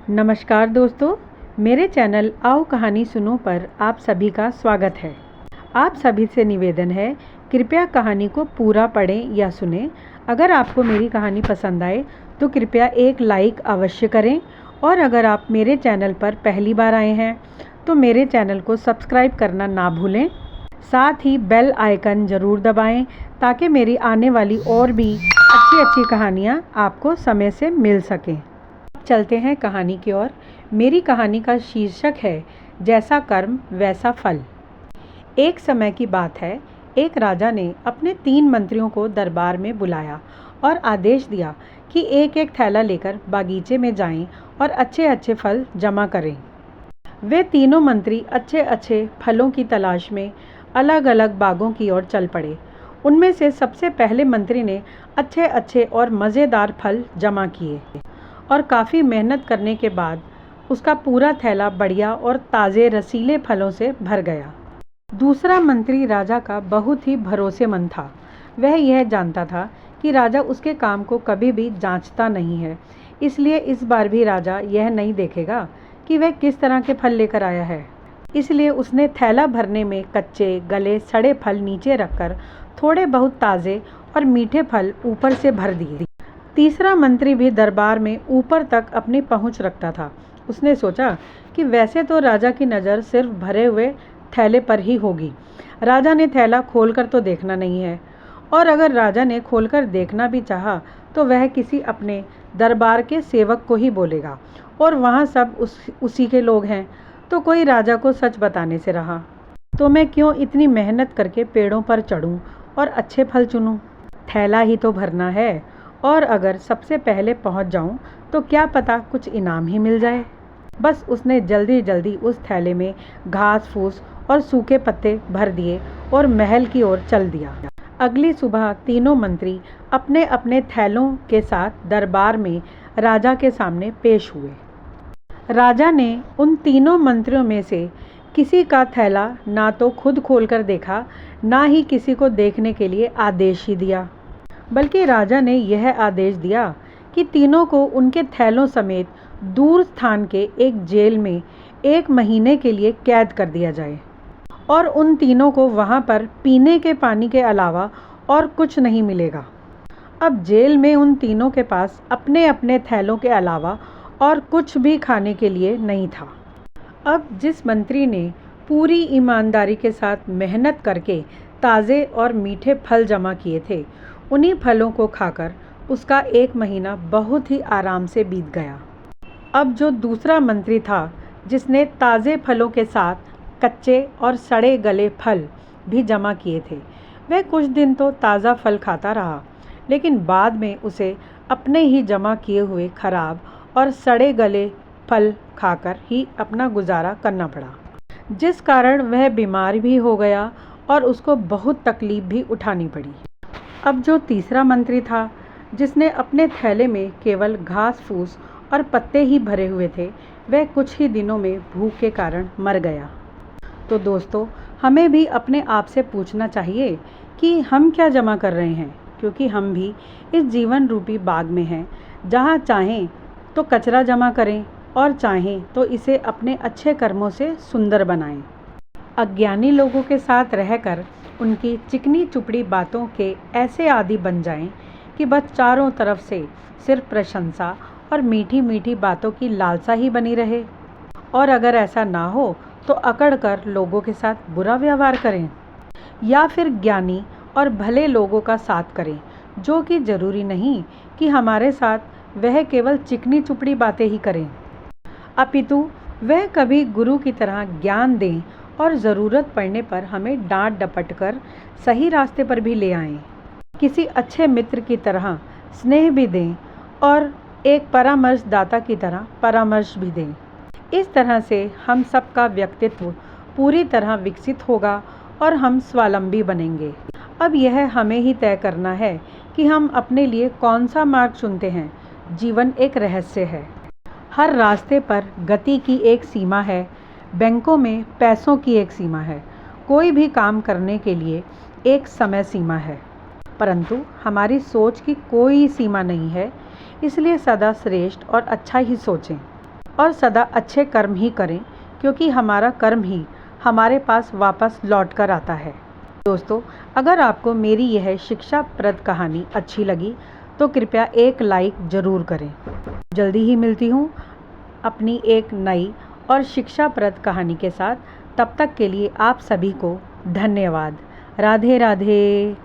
नमस्कार दोस्तों, मेरे चैनल आओ कहानी सुनो पर आप सभी का स्वागत है। आप सभी से निवेदन है, कृपया कहानी को पूरा पढ़ें या सुनें। अगर आपको मेरी कहानी पसंद आए तो कृपया एक लाइक अवश्य करें और अगर आप मेरे चैनल पर पहली बार आए हैं तो मेरे चैनल को सब्सक्राइब करना ना भूलें। साथ ही बेल आइकन ज़रूर दबाएं ताकि मेरी आने वाली और भी अच्छी कहानियाँ आपको समय से मिल सकें। चलते हैं कहानी की ओर। मेरी कहानी का शीर्षक है जैसा कर्म वैसा फल। एक समय की बात है, एक राजा ने अपने 3 मंत्रियों को दरबार में बुलाया और आदेश दिया कि एक एक थैला लेकर बागीचे में जाएं और अच्छे फल जमा करें। वे तीनों मंत्री अच्छे फलों की तलाश में अलग अलग बागों की ओर चल पड़े। उनमें से सबसे पहले मंत्री ने अच्छे और मज़ेदार फल जमा किए और काफ़ी मेहनत करने के बाद उसका पूरा थैला बढ़िया और ताज़े रसीले फलों से भर गया। दूसरा मंत्री राजा का बहुत ही भरोसेमंद था। वह यह जानता था कि राजा उसके काम को कभी भी जांचता नहीं है, इसलिए इस बार भी राजा यह नहीं देखेगा कि वह किस तरह के फल लेकर आया है। इसलिए उसने थैला भरने में कच्चे गले सड़े फल नीचे रखकर थोड़े बहुत ताज़े और मीठे फल ऊपर से भर दिए। तीसरा मंत्री भी दरबार में ऊपर तक अपनी पहुंच रखता था। उसने सोचा कि वैसे तो राजा की नज़र सिर्फ भरे हुए थैले पर ही होगी। राजा ने थैला खोलकर तो देखना नहीं है, और अगर राजा ने खोलकर देखना भी चाहा तो वह किसी अपने दरबार के सेवक को ही बोलेगा, और वहाँ सब उसी के लोग हैं, तो कोई राजा को सच बताने से रहा। तो मैं क्यों इतनी मेहनत करके पेड़ों पर चढ़ूं और अच्छे फल चुनूं? थैला ही तो भरना है, और अगर सबसे पहले पहुंच जाऊं तो क्या पता कुछ इनाम ही मिल जाए। बस उसने जल्दी उस थैले में घास फूस और सूखे पत्ते भर दिए और महल की ओर चल दिया। अगली सुबह तीनों मंत्री अपने अपने थैलों के साथ दरबार में राजा के सामने पेश हुए। राजा ने उन तीनों मंत्रियों में से किसी का थैला ना तो खुद खोलकर देखा, ना ही किसी को देखने के लिए आदेश ही दिया, बल्कि राजा ने यह आदेश दिया कि तीनों को उनके थैलों समेत दूर स्थान के एक जेल में 1 महीने के लिए कैद कर दिया जाए, और उन तीनों को वहाँ पर पीने के पानी के अलावा और कुछ नहीं मिलेगा। अब जेल में उन तीनों के पास अपने अपने थैलों के अलावा और कुछ भी खाने के लिए नहीं था। अब जिस मंत्री ने पूरी ईमानदारी के साथ मेहनत करके ताज़े और मीठे फल जमा किए थे, उन्हीं फलों को खाकर उसका 1 महीना बहुत ही आराम से बीत गया। अब जो दूसरा मंत्री था, जिसने ताज़े फलों के साथ कच्चे और सड़े गले फल भी जमा किए थे, वह कुछ दिन तो ताज़ा फल खाता रहा, लेकिन बाद में उसे अपने ही जमा किए हुए खराब और सड़े गले फल खाकर ही अपना गुजारा करना पड़ा, जिस कारण वह बीमार भी हो गया और उसको बहुत तकलीफ भी उठानी पड़ी। अब जो तीसरा मंत्री था, जिसने अपने थैले में केवल घास फूस और पत्ते ही भरे हुए थे, वह कुछ ही दिनों में भूख के कारण मर गया। तो दोस्तों, हमें भी अपने आप से पूछना चाहिए कि हम क्या जमा कर रहे हैं, क्योंकि हम भी इस जीवन रूपी बाग में हैं, जहाँ चाहें तो कचरा जमा करें और चाहें तो इसे अपने अच्छे कर्मों से सुंदर बनाएं। अज्ञानी लोगों के साथ रहकर उनकी चिकनी चुपड़ी बातों के ऐसे आदी बन जाएं कि बस चारों तरफ से सिर्फ प्रशंसा और मीठी मीठी बातों की लालसा ही बनी रहे, और अगर ऐसा ना हो तो अकड़ कर लोगों के साथ बुरा व्यवहार करें, या फिर ज्ञानी और भले लोगों का साथ करें, जो कि ज़रूरी नहीं कि हमारे साथ वह केवल चिकनी चुपड़ी बातें ही करें, अपितु वह कभी गुरु की तरह ज्ञान दें और ज़रूरत पड़ने पर हमें डांट डपट कर सही रास्ते पर भी ले आएं। किसी अच्छे मित्र की तरह स्नेह भी दें और एक परामर्शदाता की तरह परामर्श भी दें। इस तरह से हम सबका व्यक्तित्व पूरी तरह विकसित होगा और हम स्वावलंबी बनेंगे। अब यह हमें ही तय करना है कि हम अपने लिए कौन सा मार्ग चुनते हैं। जीवन एक रहस्य है। हर रास्ते पर गति की एक सीमा है, बैंकों में पैसों की एक सीमा है, कोई भी काम करने के लिए एक समय सीमा है, परंतु हमारी सोच की कोई सीमा नहीं है। इसलिए सदा श्रेष्ठ और अच्छा ही सोचें और सदा अच्छे कर्म ही करें, क्योंकि हमारा कर्म ही हमारे पास वापस लौट कर आता है। दोस्तों, अगर आपको मेरी यह शिक्षाप्रद कहानी अच्छी लगी तो कृपया एक लाइक ज़रूर करें। जल्दी ही मिलती हूँ अपनी एक नई और शिक्षाप्रद कहानी के साथ। तब तक के लिए आप सभी को धन्यवाद। राधे राधे।